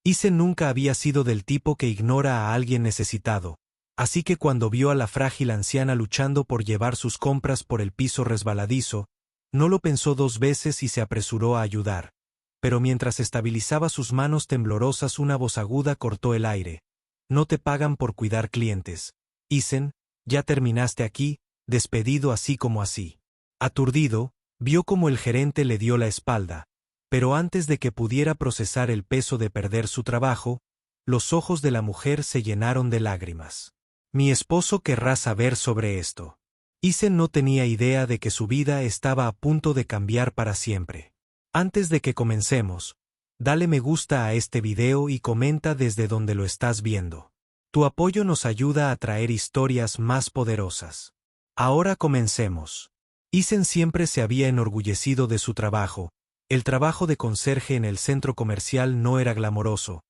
Isen nunca había sido del tipo que ignora a alguien necesitado, así que cuando vio a la frágil anciana luchando por llevar sus compras por el piso resbaladizo, no lo pensó dos veces y se apresuró a ayudar. Pero mientras estabilizaba sus manos temblorosas, una voz aguda cortó el aire. No te pagan por cuidar clientes. Isen, ya terminaste aquí, despedido así como así. Aturdido, vio cómo el gerente le dio la espalda, pero antes de que pudiera procesar el peso de perder su trabajo, los ojos de la mujer se llenaron de lágrimas. Mi esposo querrá saber sobre esto. Isen no tenía idea de que su vida estaba a punto de cambiar para siempre. Antes de que comencemos, dale me gusta a este video y comenta desde donde lo estás viendo. Tu apoyo nos ayuda a traer historias más poderosas. Ahora comencemos. Isen siempre se había enorgullecido de su trabajo. El trabajo de conserje en el centro comercial no era glamoroso,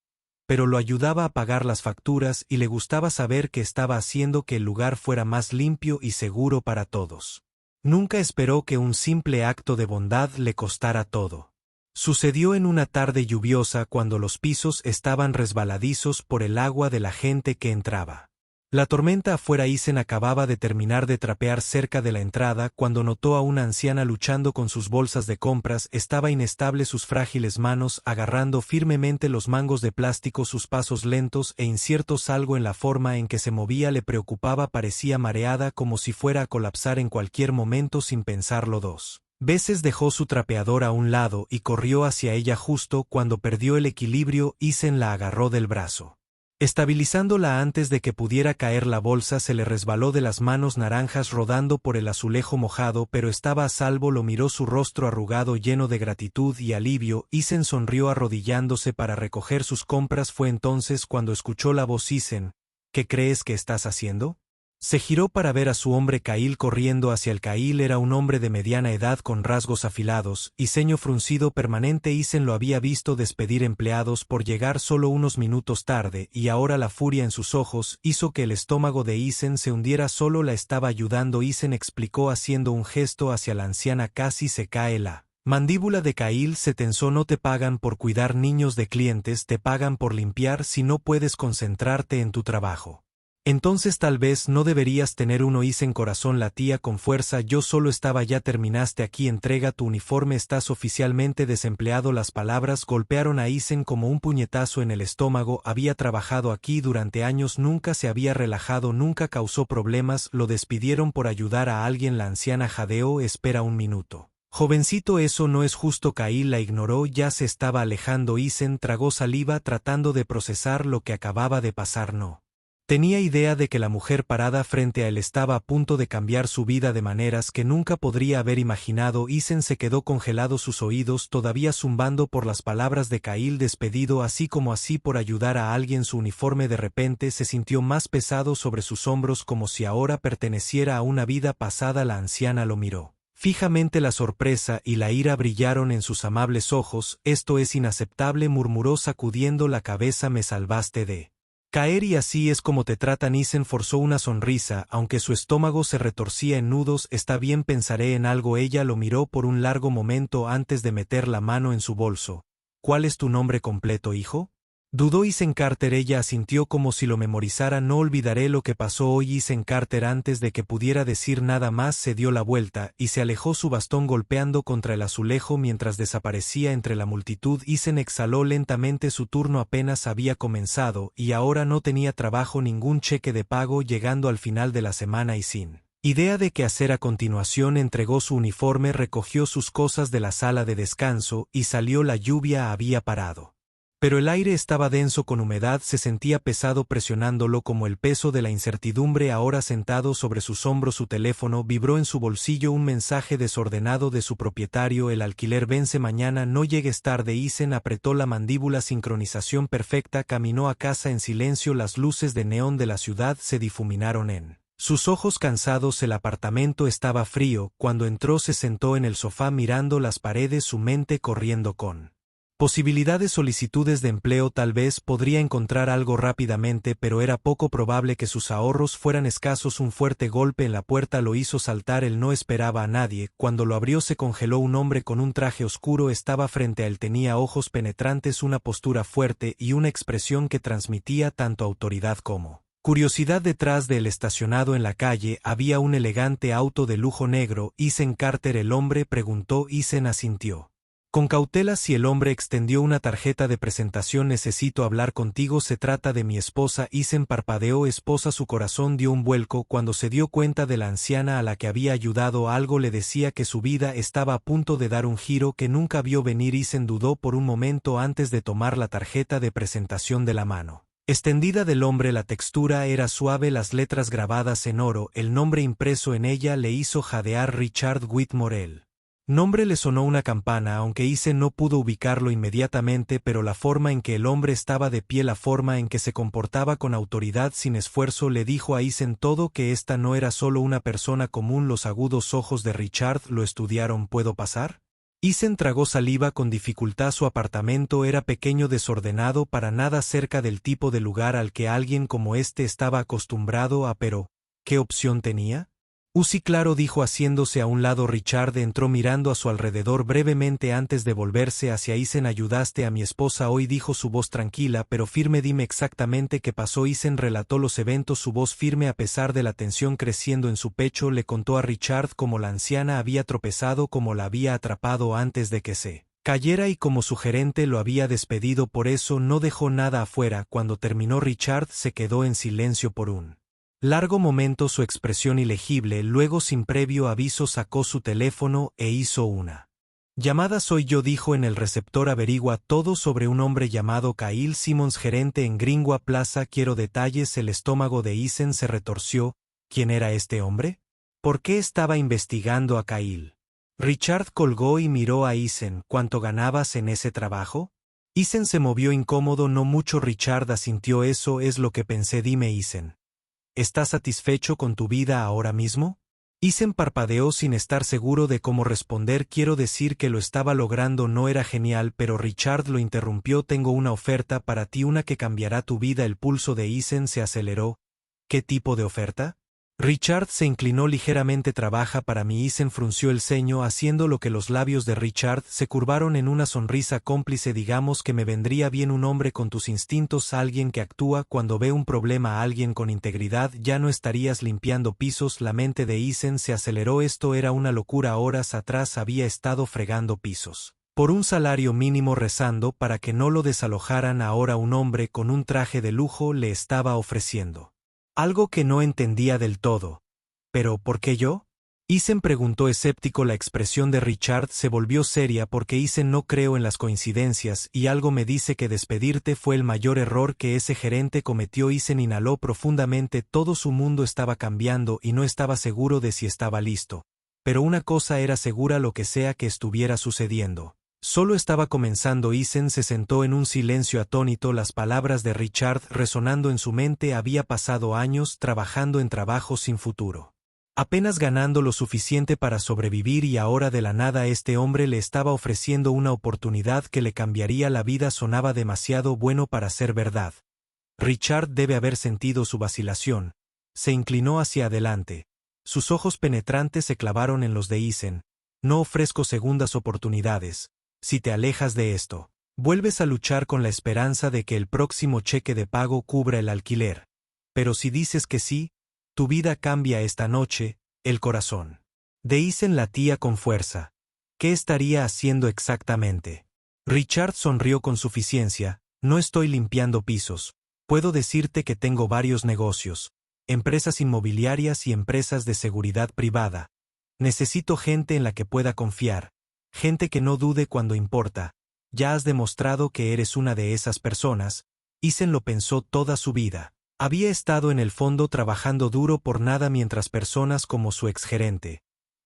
pero lo ayudaba a pagar las facturas y le gustaba saber que estaba haciendo que el lugar fuera más limpio y seguro para todos. Nunca esperó que un simple acto de bondad le costara todo. Sucedió en una tarde lluviosa cuando los pisos estaban resbaladizos por el agua de la gente que entraba. La tormenta afuera. Isen acababa de terminar de trapear cerca de la entrada cuando notó a una anciana luchando con sus bolsas de compras. Estaba inestable, sus frágiles manos agarrando firmemente los mangos de plástico, sus pasos lentos e inciertos. Algo en la forma en que se movía le preocupaba, parecía mareada como si fuera a colapsar en cualquier momento. Sin pensarlo dos veces dejó su trapeador a un lado y corrió hacia ella. Justo cuando perdió el equilibrio, Isen la agarró del brazo. Estabilizándola antes de que pudiera caer, la bolsa se le resbaló de las manos, naranjas rodando por el azulejo mojado, pero estaba a salvo. Lo miró, su rostro arrugado lleno de gratitud y alivio. Isen sonrió arrodillándose para recoger sus compras. Fue entonces cuando escuchó la voz. Isen, ¿qué crees que estás haciendo? Se giró para ver a su hombre Kyle corriendo hacia el Kyle. Era un hombre de mediana edad con rasgos afilados y ceño fruncido permanente. Isen lo había visto despedir empleados por llegar solo unos minutos tarde, y ahora la furia en sus ojos hizo que el estómago de Isen se hundiera. Solo la estaba ayudando, Isen explicó haciendo un gesto hacia la anciana. Casi se cae. La mandíbula de Kyle se tensó. No te pagan por cuidar niños de clientes, te pagan por limpiar. Si no puedes concentrarte en tu trabajo, entonces tal vez no deberías tener uno. Isen corazón latía con fuerza. Yo solo estaba. Ya terminaste aquí, entrega tu uniforme, estás oficialmente desempleado. Las palabras golpearon a Isen como un puñetazo en el estómago. Había trabajado aquí durante años, nunca se había relajado, nunca causó problemas. Lo despidieron por ayudar a alguien. La anciana jadeó. Espera un minuto. Jovencito, eso no es justo. Kyle la ignoró, ya se estaba alejando. Isen tragó saliva tratando de procesar lo que acababa de pasar. No tenía idea de que la mujer parada frente a él estaba a punto de cambiar su vida de maneras que nunca podría haber imaginado. Isen se quedó congelado, sus oídos todavía zumbando por las palabras de Kyle. Despedido así como así por ayudar a alguien. Su uniforme de repente se sintió más pesado sobre sus hombros, como si ahora perteneciera a una vida pasada. La anciana lo miró fijamente. La sorpresa y la ira brillaron en sus amables ojos. Esto es inaceptable, murmuró sacudiendo la cabeza. Me salvaste de caer y así es como te tratan. Isen forzó una sonrisa, aunque su estómago se retorcía en nudos. Está bien, pensaré en algo. Ella lo miró por un largo momento antes de meter la mano en su bolso. ¿Cuál es tu nombre completo, hijo? Dudó Isen Carter. Ella asintió como si lo memorizara. No olvidaré lo que pasó hoy. Isen Carter. Antes de que pudiera decir nada más, se dio la vuelta y se alejó, su bastón golpeando contra el azulejo mientras desaparecía entre la multitud. Isen exhaló lentamente. Su turno apenas había comenzado y ahora no tenía trabajo, ningún cheque de pago. Llegando al final de la semana y sin idea de qué hacer a continuación, entregó su uniforme, recogió sus cosas de la sala de descanso y salió. La lluvia había parado, pero el aire estaba denso con humedad. Se sentía pesado presionándolo como el peso de la incertidumbre. Ahora sentado sobre sus hombros, su teléfono vibró en su bolsillo. Un mensaje desordenado de su propietario. El alquiler vence mañana, no llegues tarde. Isen apretó la mandíbula. Sincronización perfecta. Caminó a casa en silencio. Las luces de neón de la ciudad se difuminaron en sus ojos cansados. El apartamento estaba frío. Cuando entró se sentó en el sofá mirando las paredes, su mente corriendo con Posibilidades solicitudes de empleo tal vez podría encontrar algo rápidamente, pero era poco probable que sus ahorros fueran escasos. Un fuerte golpe en la puerta lo hizo saltar. Él no esperaba a nadie. Cuando lo abrió se congeló. Un hombre con un traje oscuro estaba frente a él. Tenía ojos penetrantes, una postura fuerte y una expresión que transmitía tanto autoridad como curiosidad. Detrás de él, estacionado en la calle, había un elegante auto de lujo negro. Ethan Carter, el hombre preguntó. Ethan asintió con cautela. Si el hombre extendió una tarjeta de presentación. Necesito hablar contigo, se trata de mi esposa. Ethan parpadeó. Esposa. Su corazón dio un vuelco cuando se dio cuenta de la anciana a la que había ayudado. Algo le decía que su vida estaba a punto de dar un giro que nunca vio venir. Ethan dudó por un momento antes de tomar la tarjeta de presentación de la mano extendida del hombre. La textura era suave, las letras grabadas en oro, el nombre impreso en ella le hizo jadear. Richard Whitmore. El nombre le sonó una campana, aunque Ethan no pudo ubicarlo inmediatamente, pero la forma en que el hombre estaba de pie, la forma en que se comportaba con autoridad sin esfuerzo, le dijo a Ethan todo, que esta no era solo una persona común. Los agudos ojos de Richard lo estudiaron. ¿Puedo pasar? Ethan tragó saliva con dificultad. Su apartamento era pequeño, desordenado, para nada cerca del tipo de lugar al que alguien como este estaba acostumbrado a. Pero, ¿qué opción tenía? Sí, claro, dijo haciéndose a un lado. Richard entró mirando a su alrededor brevemente antes de volverse hacia Ethan. Ayudaste a mi esposa hoy, dijo su voz tranquila pero firme. Dime exactamente qué pasó. Ethan relató los eventos, su voz firme a pesar de la tensión creciendo en su pecho. Le contó a Richard cómo la anciana había tropezado, cómo la había atrapado antes de que se cayera y cómo su gerente lo había despedido. Por eso no dejó nada afuera. Cuando terminó, Richard se quedó en silencio por un largo momento, su expresión ilegible. Luego, sin previo aviso, sacó su teléfono e hizo una llamada. Soy yo, dijo en el receptor. Averigua todo sobre un hombre llamado Kyle Simmons, gerente en Gringua Plaza. Quiero detalles. El estómago de Ethan se retorció. ¿Quién era este hombre? ¿Por qué estaba investigando a Kyle? Richard colgó y miró a Ethan. ¿Cuánto ganabas en ese trabajo? Ethan se movió incómodo. No mucho. Richard asintió. Eso es lo que pensé. Dime, Ethan, ¿estás satisfecho con tu vida ahora mismo? Ethan parpadeó sin estar seguro de cómo responder. Quiero decir que lo estaba logrando. No era genial, pero Richard lo interrumpió. Tengo una oferta para ti, una que cambiará tu vida. El pulso de Ethan se aceleró. ¿Qué tipo de oferta? Richard se inclinó ligeramente. Trabaja para mí. Ethan frunció el ceño, haciendo lo que los labios de Richard se curvaron en una sonrisa cómplice. Digamos que me vendría bien un hombre con tus instintos, alguien que actúa cuando ve un problema, alguien con integridad. Ya no estarías limpiando pisos. La mente de Ethan se aceleró. Esto era una locura. Horas atrás había estado fregando pisos por un salario mínimo, rezando para que no lo desalojaran. Ahora un hombre con un traje de lujo le estaba ofreciendo algo que no entendía del todo. ¿Pero por qué yo? Ethan preguntó escéptico. La expresión de Richard se volvió seria. Porque Ethan, no creo en las coincidencias, y algo me dice que despedirte fue el mayor error que ese gerente cometió. Ethan inhaló profundamente. Todo su mundo estaba cambiando y no estaba seguro de si estaba listo. Pero una cosa era segura: lo que sea que estuviera sucediendo solo estaba comenzando. Ethan se sentó en un silencio atónito, las palabras de Richard resonando en su mente. Había pasado años trabajando en trabajos sin futuro, apenas ganando lo suficiente para sobrevivir, y ahora de la nada este hombre le estaba ofreciendo una oportunidad que le cambiaría la vida. Sonaba demasiado bueno para ser verdad. Richard debe haber sentido su vacilación. Se inclinó hacia adelante. Sus ojos penetrantes se clavaron en los de Ethan. No ofrezco segundas oportunidades. Si te alejas de esto, vuelves a luchar con la esperanza de que el próximo cheque de pago cubra el alquiler. Pero si dices que sí, tu vida cambia esta noche. El corazón de Ethan latía con fuerza. ¿Qué estaría haciendo exactamente? Richard sonrió con suficiencia. No estoy limpiando pisos. Puedo decirte que tengo varios negocios, empresas inmobiliarias y empresas de seguridad privada. Necesito gente en la que pueda confiar. Gente que no dude cuando importa. Ya has demostrado que eres una de esas personas. Ethan lo pensó toda su vida. Había estado en el fondo trabajando duro por nada mientras personas como su exgerente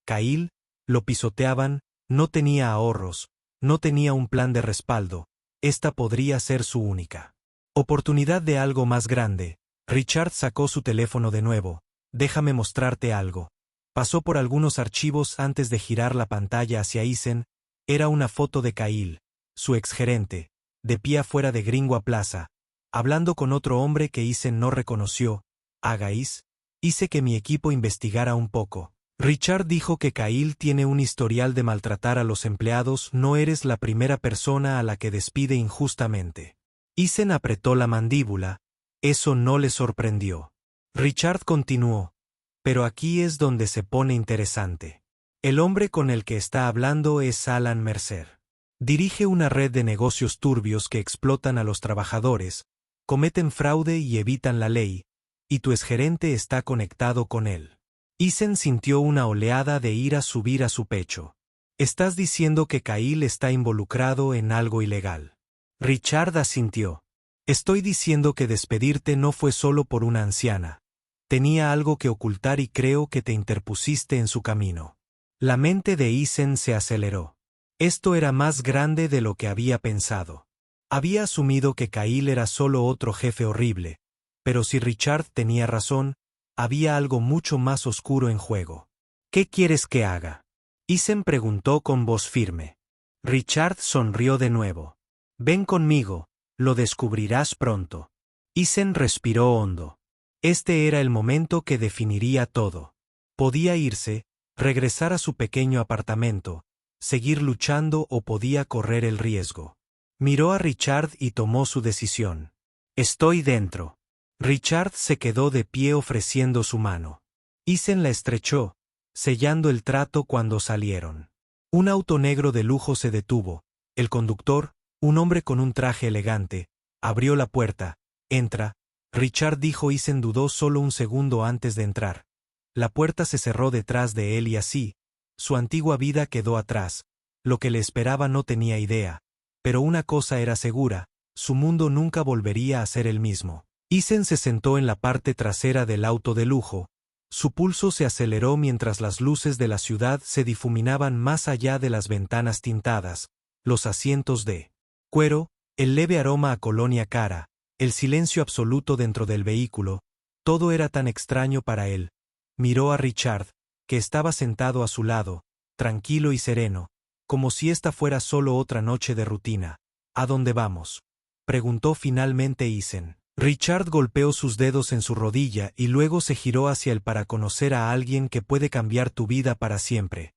Kyle lo pisoteaban. No tenía ahorros, no tenía un plan de respaldo. Esta podría ser su única oportunidad de algo más grande. Richard sacó su teléfono de nuevo. Déjame mostrarte algo. Pasó por algunos archivos antes de girar la pantalla hacia Ethan. Era una foto de Kyle. su exgerente, de pie afuera de Gringua Plaza, hablando con otro hombre que Isen no reconoció. Hagáis, hice que mi equipo investigara un poco. Richard dijo que Kyle tiene un historial de maltratar a los empleados. No eres la primera persona a la que despide injustamente. Isen apretó la mandíbula. Eso no le sorprendió. Richard continuó. Pero aquí es donde se pone interesante. El hombre con el que está hablando es Alan Mercer. Dirige una red de negocios turbios que explotan a los trabajadores, cometen fraude y evitan la ley, y tu exgerente está conectado con él. Isen sintió una oleada de ira subir a su pecho. ¿Estás diciendo que Kyle está involucrado en algo ilegal? Richard asintió. Estoy diciendo que despedirte no fue solo por una anciana. Tenía algo que ocultar y creo que te interpusiste en su camino. La mente de Isen se aceleró. Esto era más grande de lo que había pensado. Había asumido que Kyle era solo otro jefe horrible, pero si Richard tenía razón, había algo mucho más oscuro en juego. ¿Qué quieres que haga? Isen preguntó con voz firme. Richard sonrió de nuevo. Ven conmigo, lo descubrirás pronto. Isen respiró hondo. Este era el momento que definiría todo. Podía irse, regresar a su pequeño apartamento, seguir luchando o podía correr el riesgo. Miró a Richard y tomó su decisión. Estoy dentro. Richard se quedó de pie ofreciendo su mano. Isen la estrechó, sellando el trato cuando salieron. Un auto negro de lujo se detuvo. El conductor, un hombre con un traje elegante, abrió la puerta. Entra. Richard dijo. Isen dudó solo un segundo antes de entrar. La puerta se cerró detrás de él y así, su antigua vida quedó atrás. Lo que le esperaba no tenía idea. Pero una cosa era segura, su mundo nunca volvería a ser el mismo. Isen se sentó en la parte trasera del auto de lujo. Su pulso se aceleró mientras las luces de la ciudad se difuminaban más allá de las ventanas tintadas, los asientos de cuero, el leve aroma a colonia cara, el silencio absoluto dentro del vehículo. Todo era tan extraño para él. Miró a Richard, que estaba sentado a su lado, tranquilo y sereno, como si esta fuera solo otra noche de rutina. ¿A dónde vamos?, preguntó finalmente Isen. Richard golpeó sus dedos en su rodilla y luego se giró hacia él para conocer a alguien que puede cambiar tu vida para siempre.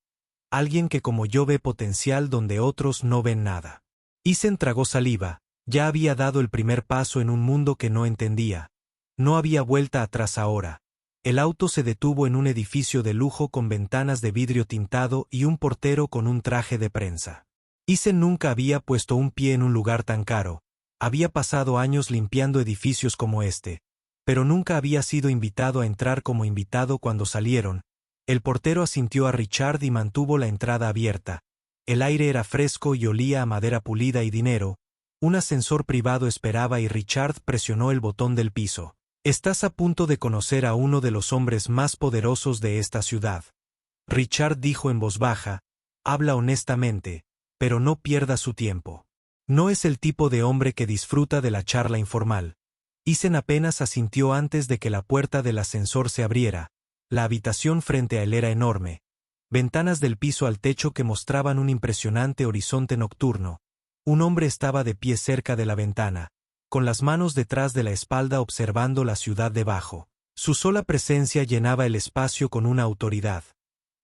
Alguien que como yo ve potencial donde otros no ven nada. Isen tragó saliva. Ya había dado el primer paso en un mundo que no entendía. No había vuelta atrás ahora. El auto se detuvo en un edificio de lujo con ventanas de vidrio tintado y un portero con un traje de prensa. Isen nunca había puesto un pie en un lugar tan caro. Había pasado años limpiando edificios como este, pero nunca había sido invitado a entrar como invitado cuando salieron. El portero asintió a Richard y mantuvo la entrada abierta. El aire era fresco y olía a madera pulida y dinero. Un ascensor privado esperaba y Richard presionó el botón del piso. Estás a punto de conocer a uno de los hombres más poderosos de esta ciudad. Richard dijo en voz baja, habla honestamente, pero no pierda su tiempo. No es el tipo de hombre que disfruta de la charla informal. Isen apenas asintió antes de que la puerta del ascensor se abriera. La habitación frente a él era enorme. Ventanas del piso al techo que mostraban un impresionante horizonte nocturno. Un hombre estaba de pie cerca de la ventana, con las manos detrás de la espalda observando la ciudad debajo. Su sola presencia llenaba el espacio con una autoridad.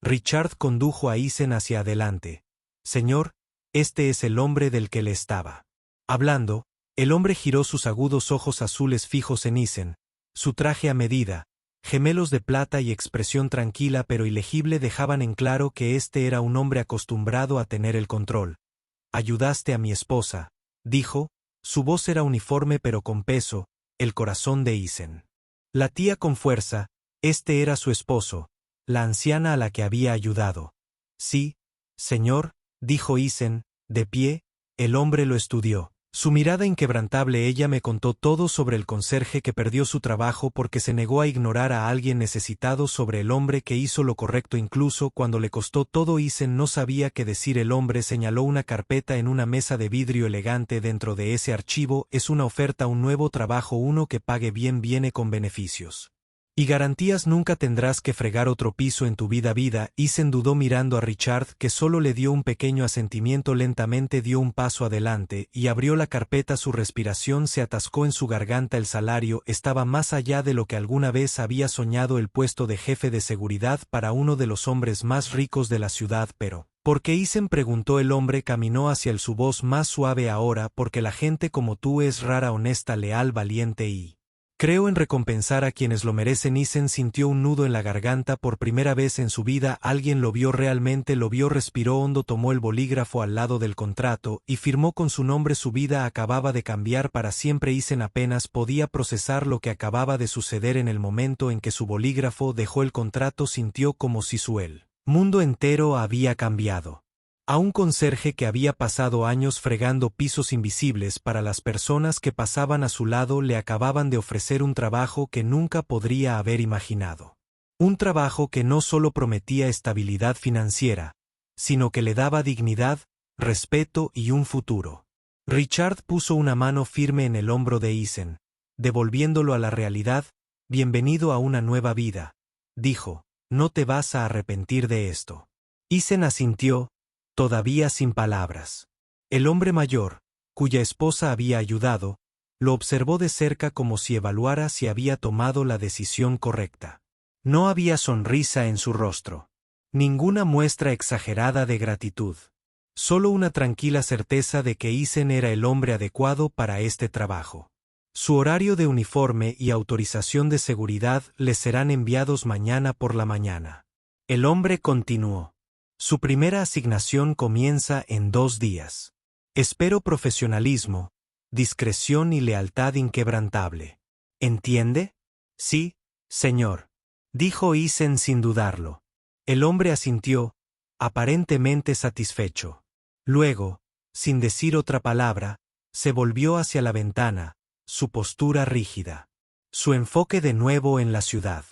Richard condujo a Isen hacia adelante. Señor, este es el hombre del que le estaba hablando. El hombre giró sus agudos ojos azules fijos en Isen. Su traje a medida, gemelos de plata y expresión tranquila pero ilegible dejaban en claro que este era un hombre acostumbrado a tener el control. Ayudaste a mi esposa, dijo. Su voz era uniforme pero con peso, el corazón de Isen. Latía con fuerza. Este era su esposo, la anciana a la que había ayudado. Sí, señor, dijo Isen, de pie. El hombre lo estudió. Su mirada inquebrantable. Ella me contó todo sobre el conserje que perdió su trabajo porque se negó a ignorar a alguien necesitado, sobre el hombre que hizo lo correcto incluso cuando le costó todo. Isen no sabía qué decir. El hombre señaló una carpeta en una mesa de vidrio elegante. Dentro de ese archivo es una oferta, un nuevo trabajo, uno que pague bien, viene con beneficios. Y garantías nunca tendrás que fregar otro piso en tu vida. Isen dudó mirando a Richard, que solo le dio un pequeño asentimiento. Lentamente dio un paso adelante y abrió la carpeta. Su respiración se atascó en su garganta. El salario estaba más allá de lo que alguna vez había soñado. El puesto de jefe de seguridad para uno de los hombres más ricos de la ciudad. Pero ¿por qué, Isen?, preguntó el hombre. Caminó hacia él, su voz más suave ahora. Porque la gente como tú es rara, honesta, leal, valiente y creo en recompensar a quienes lo merecen. Isen sintió un nudo en la garganta. Por primera vez en su vida alguien lo vio realmente, lo vio. Respiró hondo, tomó el bolígrafo al lado del contrato y firmó con su nombre. Su vida acababa de cambiar para siempre. Isen apenas podía procesar lo que acababa de suceder. En el momento en que su bolígrafo dejó el contrato, sintió como si el mundo entero había cambiado. A un conserje que había pasado años fregando pisos invisibles para las personas que pasaban a su lado le acababan de ofrecer un trabajo que nunca podría haber imaginado. Un trabajo que no solo prometía estabilidad financiera, sino que le daba dignidad, respeto y un futuro. Richard puso una mano firme en el hombro de Isen, devolviéndolo a la realidad. Bienvenido a una nueva vida, dijo, no te vas a arrepentir de esto. Isen asintió, todavía sin palabras. El hombre mayor, cuya esposa había ayudado, lo observó de cerca como si evaluara si había tomado la decisión correcta. No había sonrisa en su rostro. Ninguna muestra exagerada de gratitud. Solo una tranquila certeza de que Isen era el hombre adecuado para este trabajo. Su horario de uniforme y autorización de seguridad le serán enviados mañana por la mañana. El hombre continuó. Su primera asignación comienza en 2 días. Espero profesionalismo, discreción y lealtad inquebrantable. ¿Entiende? Sí, señor, dijo Isen sin dudarlo. El hombre asintió, aparentemente satisfecho. Luego, sin decir otra palabra, se volvió hacia la ventana, su postura rígida. Su enfoque de nuevo en la ciudad.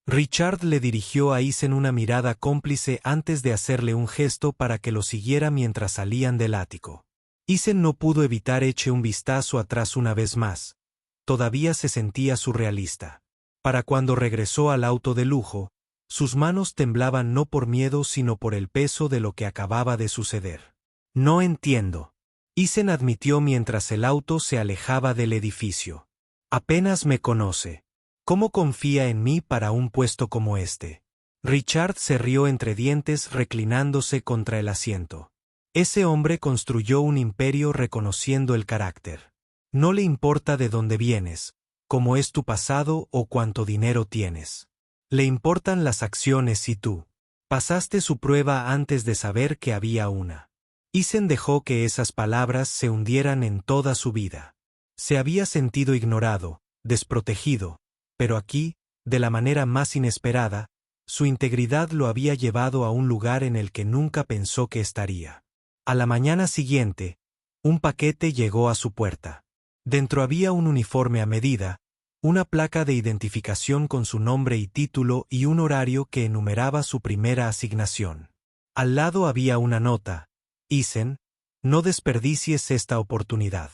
Richard le dirigió a Isen una mirada cómplice antes de hacerle un gesto para que lo siguiera mientras salían del ático. Isen no pudo evitar echar un vistazo atrás una vez más. Todavía se sentía surrealista. Para cuando regresó al auto de lujo, sus manos temblaban no por miedo sino por el peso de lo que acababa de suceder. No entiendo, Isen admitió mientras el auto se alejaba del edificio. Apenas me conoce. ¿Cómo confía en mí para un puesto como este? Richard se rió entre dientes reclinándose contra el asiento. Ese hombre construyó un imperio reconociendo el carácter. No le importa de dónde vienes, cómo es tu pasado o cuánto dinero tienes. Le importan las acciones y tú. Pasaste su prueba antes de saber que había una. Isen dejó que esas palabras se hundieran en toda su vida. Se había sentido ignorado, desprotegido. Pero aquí, de la manera más inesperada, su integridad lo había llevado a un lugar en el que nunca pensó que estaría. A la mañana siguiente, un paquete llegó a su puerta. Dentro había un uniforme a medida, una placa de identificación con su nombre y título y un horario que enumeraba su primera asignación. Al lado había una nota: Isen, no desperdicies esta oportunidad.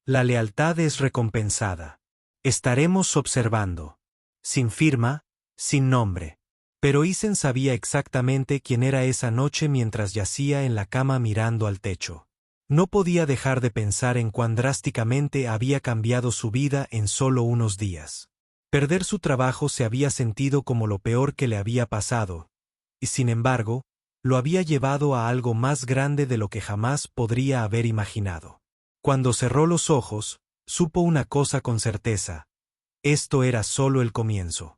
La lealtad es recompensada. Estaremos observando. Sin firma, sin nombre. Pero Isen sabía exactamente quién era esa noche mientras yacía en la cama mirando al techo. No podía dejar de pensar en cuán drásticamente había cambiado su vida en solo unos días. Perder su trabajo se había sentido como lo peor que le había pasado, y sin embargo, lo había llevado a algo más grande de lo que jamás podría haber imaginado. Cuando cerró los ojos, supo una cosa con certeza: esto era solo el comienzo.